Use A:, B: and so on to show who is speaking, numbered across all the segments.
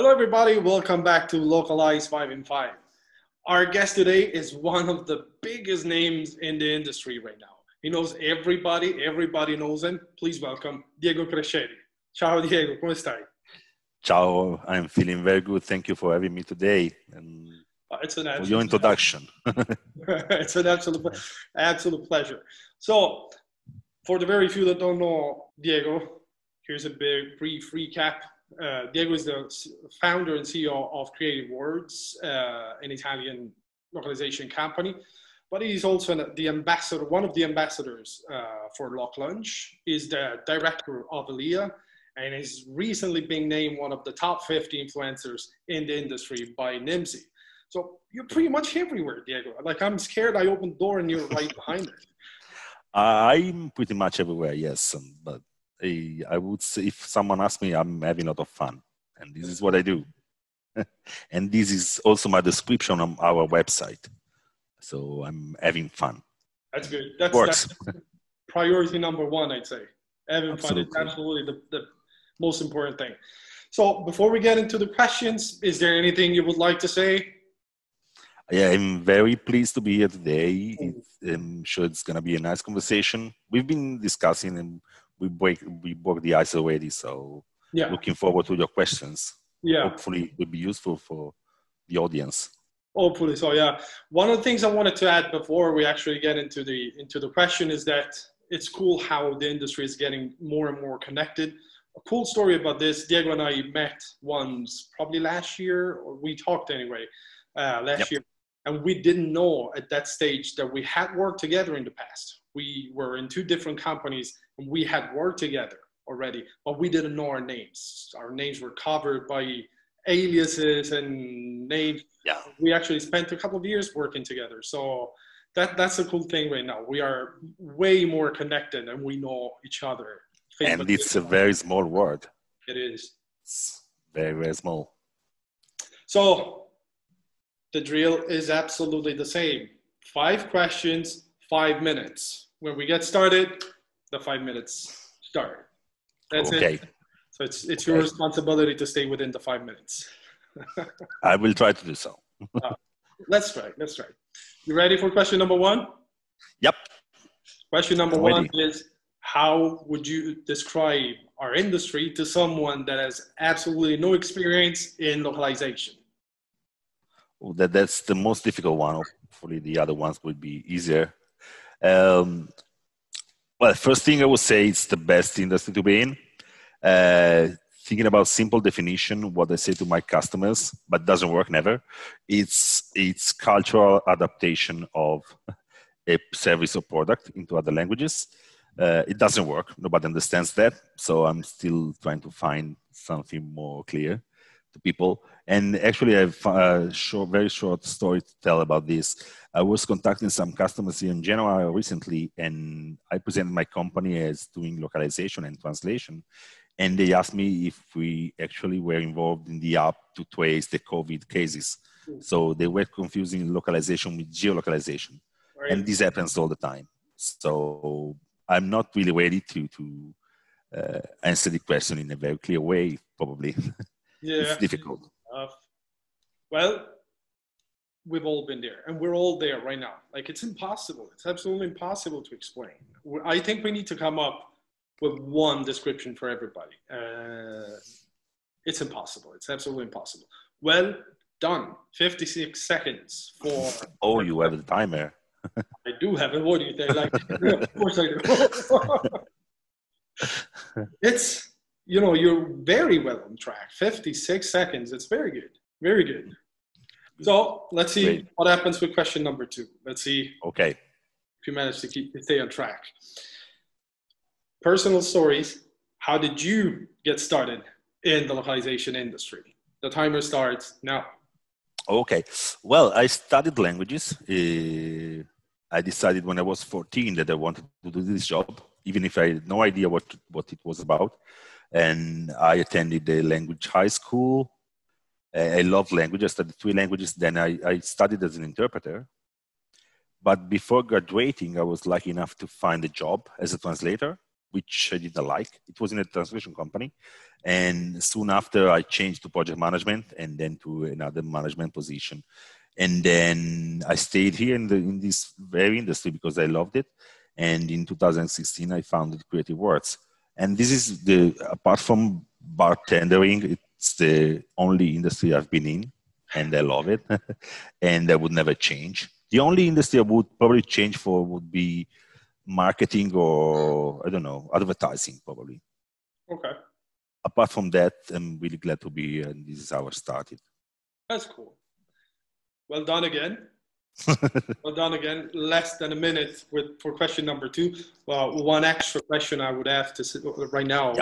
A: Hello, everybody. Welcome back to LocalEyes 5 in 5. Our guest today is one of the biggest names in the industry right now. He knows everybody. Everybody knows him. Please welcome Diego Cresceri. Ciao, Diego. Come stai?
B: Ciao. I'm feeling very good. Thank you for having me today and
A: It's an
B: for your introduction.
A: It's an absolute pleasure. So, for the very few that don't know Diego, here's a big brief recap. Diego is the founder and CEO of Creative Words, an Italian localization company, but he's also the ambassador, one of the ambassadors for LocalEyes. He's the director of ELIA, and is recently being named one of the top 50 influencers in the industry by Nimsy. So you're pretty much everywhere, Diego. Like, I'm scared I open the door and you're right behind it.
B: I'm pretty much everywhere, yes. But I would say if someone asks me, I'm having a lot of fun. And this is what I do. And this is also my description on our website. So I'm having fun.
A: That's good. That's priority number one, I'd say. Having fun is absolutely the most important thing. So before we get into the questions, is there anything you would like to say?
B: Yeah, I'm very pleased to be here today. I'm sure it's going to be a nice conversation. We've been discussing and we broke the ice already. So looking forward to your questions.
A: Yeah.
B: Hopefully it will be useful for the audience.
A: Hopefully so, yeah. One of the things I wanted to add before we actually get into the question is that it's cool how the industry is getting more and more connected. A cool story about this, Diego and I met once, probably last year, or we talked anyway, last year. And we didn't know at that stage that we had worked together in the past. We were in two different companies and we had worked together already, but we didn't know our names. Our names were covered by aliases and names.
B: Yeah.
A: We actually spent a couple of years working together. So that's a cool thing right now. We are way more connected and we know each other.
B: And it's a very small world.
A: It is.
B: It's very, very small.
A: So the drill is absolutely the same. 5 questions, 5 minutes. When we get started, the 5 minutes start. That's it. So it's your responsibility to stay within the 5 minutes.
B: I will try to do so.
A: Let's try. You ready for question number 1?
B: Yep.
A: Question number 1 is, how would you describe our industry to someone that has absolutely no experience in localization?
B: That's the most difficult one. Hopefully the other ones would be easier. Well, first thing I would say, it's the best industry to be in. Thinking about simple definition, what I say to my customers, but doesn't work never. It's cultural adaptation of a service or product into other languages. It doesn't work. Nobody understands that. So I'm still trying to find something more clear to people. And actually, I have a very short story to tell about this. I was contacting some customers here in Genoa recently, and I presented my company as doing localization and translation. And they asked me if we actually were involved in the app to trace the COVID cases. So they were confusing localization with geolocalization. Right. And this happens all the time. So I'm not really ready to answer the question in a very clear way, probably.
A: Yeah,
B: it's difficult.
A: Well, we've all been there, and we're all there right now. Like, it's impossible. It's absolutely impossible to explain. I think we need to come up with one description for everybody. It's impossible. It's absolutely impossible. Well done. 56 seconds for...
B: Oh, you have the timer.
A: I do have it. What do you think? Like, of course I do. It's... you're very well on track. 56 seconds. It's very good. Very good. So let's see what happens with question number 2. Let's see if you manage to stay on track. Personal stories. How did you get started in the localization industry? The timer starts now.
B: Okay. Well, I studied languages. I decided when I was 14 that I wanted to do this job, even if I had no idea what it was about. And I attended the language high school. I loved language. I studied 3 languages. Then I studied as an interpreter. But before graduating, I was lucky enough to find a job as a translator. which I didn't like. It was in a translation company. And soon after, I changed to project management and then to another management position. And then I stayed here in this very industry because I loved it. And in 2016, I founded Creative Words. And this is apart from bartendering, it's the only industry I've been in, and I love it. And I would never change. The only industry I would probably change for would be marketing or, I don't know, advertising probably.
A: Okay.
B: Apart from that, I'm really glad to be here, and this is how I started.
A: That's cool. Well done again. Well done again. Less than a minute for question number 2. Well, one extra question I would have to right now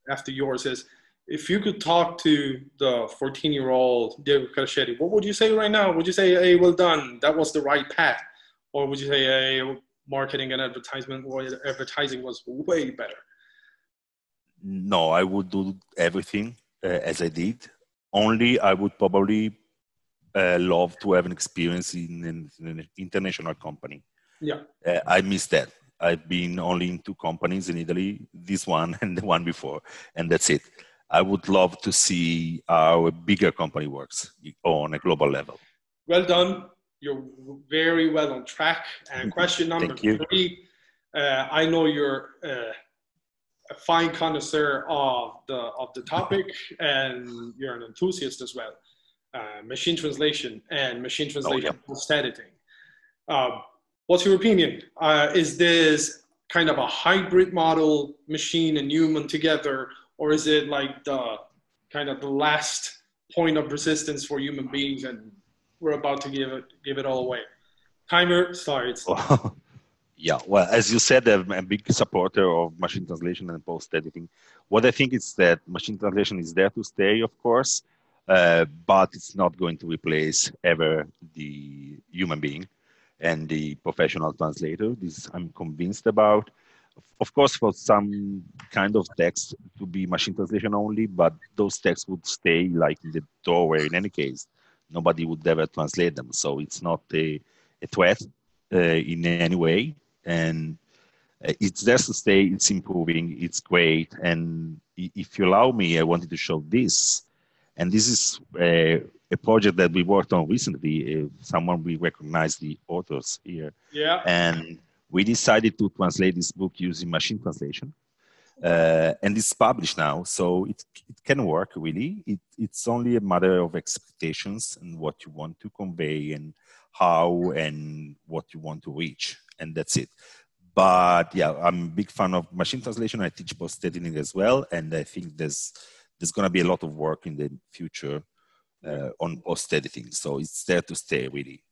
A: after yours is, if you could talk to the 14-year-old Diego Cresceri, what would you say right now? Would you say, hey, well done, that was the right path? Or would you say, hey, marketing and advertising was way better?
B: No, I would do everything as I did. Only I would probably love to have an experience in an international company.
A: Yeah.
B: I miss that. I've been only in 2 companies in Italy, this one and the one before, and that's it. I would love to see how a bigger company works on a global level.
A: Well done. You're very well on track. And question number 3, I know you're a fine connoisseur of the topic, and you're an enthusiast as well. Machine translation and machine translation post-editing. What's your opinion? Is this kind of a hybrid model, machine and human together, or is it like the last point of resistance for human beings, and we're about to give it all away? Timer starts.
B: Yeah, well, as you said, I'm a big supporter of machine translation and post-editing. What I think is that machine translation is there to stay, of course, but it's not going to replace ever the human being and the professional translator. This I'm convinced about. Of course, for some kind of text to be machine translation only, but those texts would stay like in the doorway in any case. Nobody would ever translate them. So it's not a threat in any way. And it's there to stay, it's improving, it's great. And if you allow me, I wanted to show this. And this is a project that we worked on recently. We recognized the authors here.
A: Yeah.
B: And we decided to translate this book using machine translation. And it's published now, so it can work, really. It's only a matter of expectations and what you want to convey and how and what you want to reach, and that's it. But yeah, I'm a big fan of machine translation. I teach post-editing as well, and I think there's going to be a lot of work in the future on post-editing. So it's there to stay, really.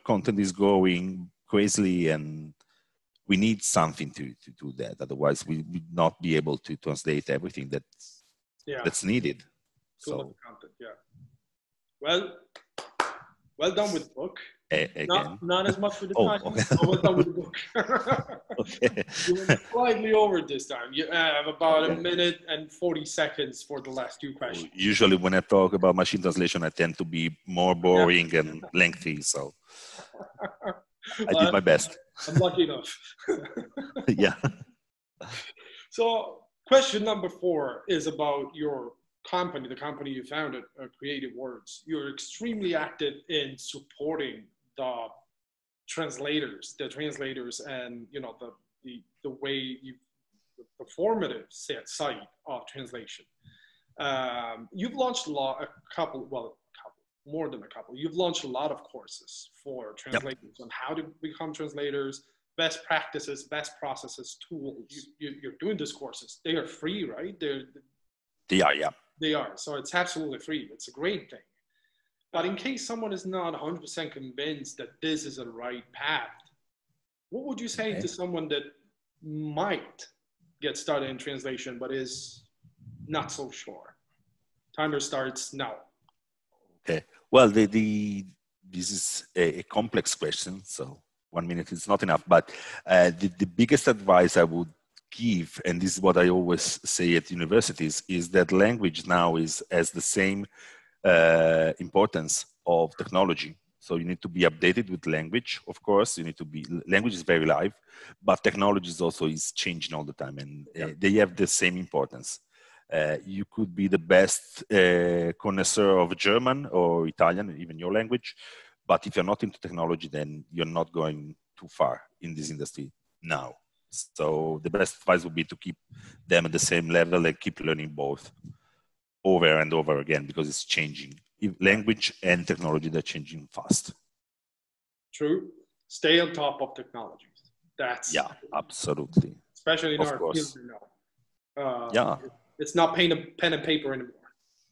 B: Content is growing crazily, and we need something to do that. Otherwise, we would not be able to translate everything that's needed. So,
A: content, well done with the book. Not as much with the time. Well done with the book.
B: Okay.
A: You went slightly over this time. You have about 1 minute and 40 seconds for the last 2 questions.
B: Usually, when I talk about machine translation, I tend to be more boring and lengthy. So. I did my best.
A: I'm lucky enough.
B: Yeah.
A: So question number 4 is about your company, the company you founded, Creative Words. You're extremely active in supporting the translators, and the way the formative site of translation. You've launched more than a couple. You've launched a lot of courses for translators on how to become translators, best practices, best processes, tools. You're doing these courses. They are free, right?
B: They are, yeah.
A: They are. So it's absolutely free. It's a great thing. But in case someone is not 100% convinced that this is a right path, what would you say to someone that might get started in translation but is not so sure? Timer starts now.
B: Okay. Well, this is a complex question, so 1 minute is not enough. But the biggest advice I would give, and this is what I always say at universities, is that language now has the same importance of technology. So you need to be updated with language, of course. Language is very live, but technology is changing all the time, and they have the same importance. You could be the best connoisseur of German or Italian, even your language, but if you're not into technology, then you're not going too far in this industry now. So the best advice would be to keep them at the same level and keep learning both over and over again, because it's changing. Language and technology, they're changing fast.
A: True. Stay on top of technologies.
B: Yeah, absolutely.
A: Especially in our field now.
B: Yeah.
A: It's not pen and paper anymore.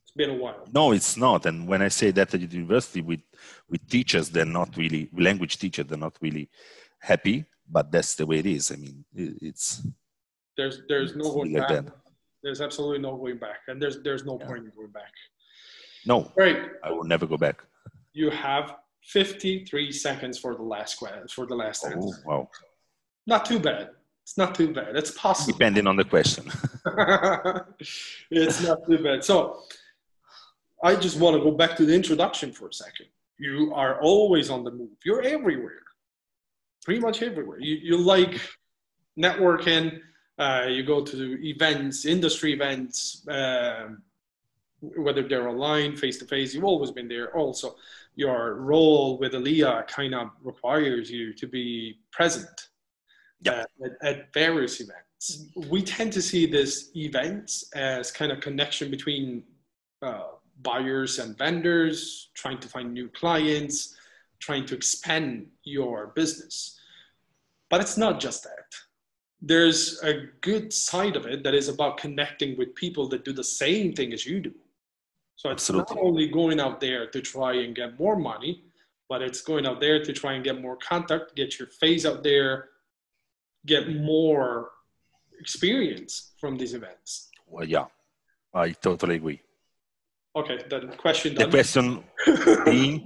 A: It's been a while.
B: No, it's not. And when I say that at university with teachers, they're not really, language teachers, they're not really happy, but that's the way it is. I mean,
A: there's no going back.
B: That.
A: There's absolutely no going back. And there's no point in going back.
B: No,
A: right.
B: I will never go back.
A: You have 53 seconds for the last answer.
B: Wow.
A: Not too bad. It's not too bad. It's possible.
B: Depending on the question.
A: It's not too bad. So I just want to go back to the introduction for a second. You are always on the move. You're everywhere. Pretty much everywhere. You like networking. You go to events, industry events, whether they're online, face-to-face. You've always been there. Also, your role with Aaliyah kind of requires you to be present at various events. We tend to see these events as kind of connection between buyers and vendors, trying to find new clients, trying to expand your business. But it's not just that. There's a good side of it that is about connecting with people that do the same thing as you do. So it's not only going out there to try and get more money, but it's going out there to try and get more contact, get your face out there, get more experience from these events.
B: Well, yeah, I totally agree.
A: Okay, then question
B: done. The question being,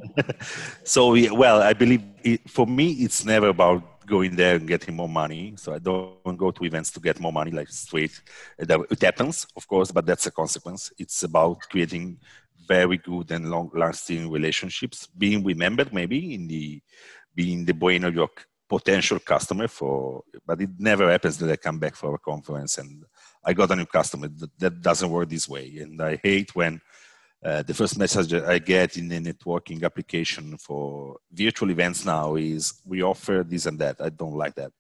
B: I believe for me, it's never about going there and getting more money. So I don't go to events to get more money, like straight. It happens, of course, but that's a consequence. It's about creating very good and long-lasting relationships, being remembered maybe being the brain of your potential customer but it never happens that I come back for a conference and I got a new customer. That doesn't work this way. And I hate when the first message I get in a networking application for virtual events now is we offer this and that. I don't like that.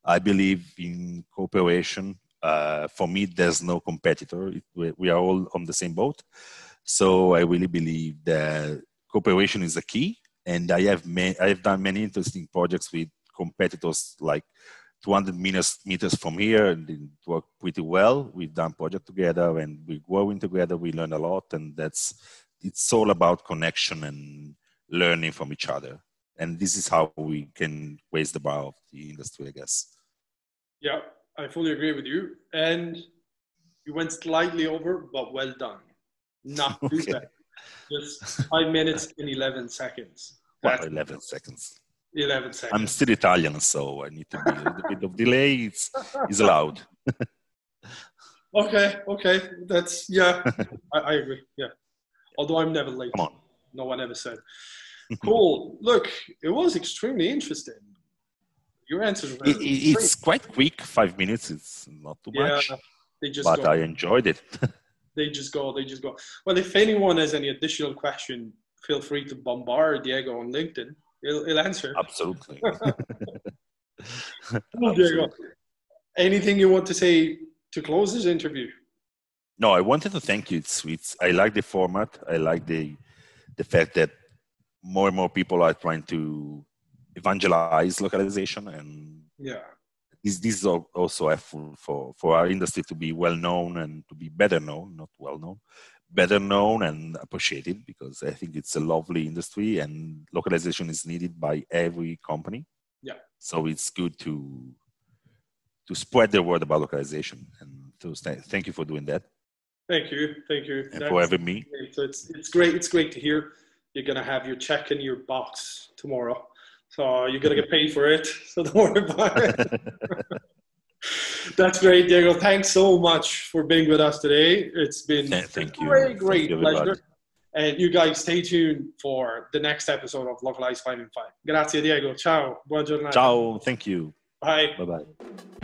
B: I believe in cooperation. For me, there's no competitor. We are all on the same boat. So I really believe that cooperation is the key. And I have done many interesting projects with competitors like 200 meters from here, and it worked pretty well. We've done project together and we're growing together. We learn a lot, and it's all about connection and learning from each other. And this is how we can raise the bar of the industry, I guess.
A: Yeah, I fully agree with you. And you went slightly over, but well done. Not too bad. Just 5 minutes and 11 seconds.
B: 11 seconds.
A: 11 seconds.
B: I'm still Italian, so I need to be a little bit of delay. It's allowed.
A: Okay. That's, I agree. Yeah. Although I'm never late.
B: Come on.
A: No one ever said. Cool. Look, it was extremely interesting. Your answers were
B: it's quite quick. 5 minutes. It's not too much. But I enjoyed it.
A: They just go. Well, if anyone has any additional question, feel free to bombard Diego on LinkedIn. He'll answer.
B: Absolutely.
A: Diego, anything you want to say to close this interview?
B: No, I wanted to thank you. I like the format. I like the fact that more and more people are trying to evangelize localization, and this is also helpful for our industry to be well known and to be better known, not well known. Better known and appreciated, because I think it's a lovely industry and localization is needed by every company.
A: Yeah.
B: So it's good to spread the word about localization, and to thank you for doing that.
A: Thank you.
B: And for having me.
A: So it's great. It's great to hear. You're gonna have your check in your box tomorrow, so you're gonna get paid for it. So don't worry about it. That's great, Diego. Thanks so much for being with us today. It's been
B: thank
A: great
B: you,
A: pleasure. And you guys stay tuned for the next episode of LocalEyes 5 in 5. Grazie Diego, ciao, buona giornata.
B: Ciao, thank you.
A: Bye.
B: Bye-bye.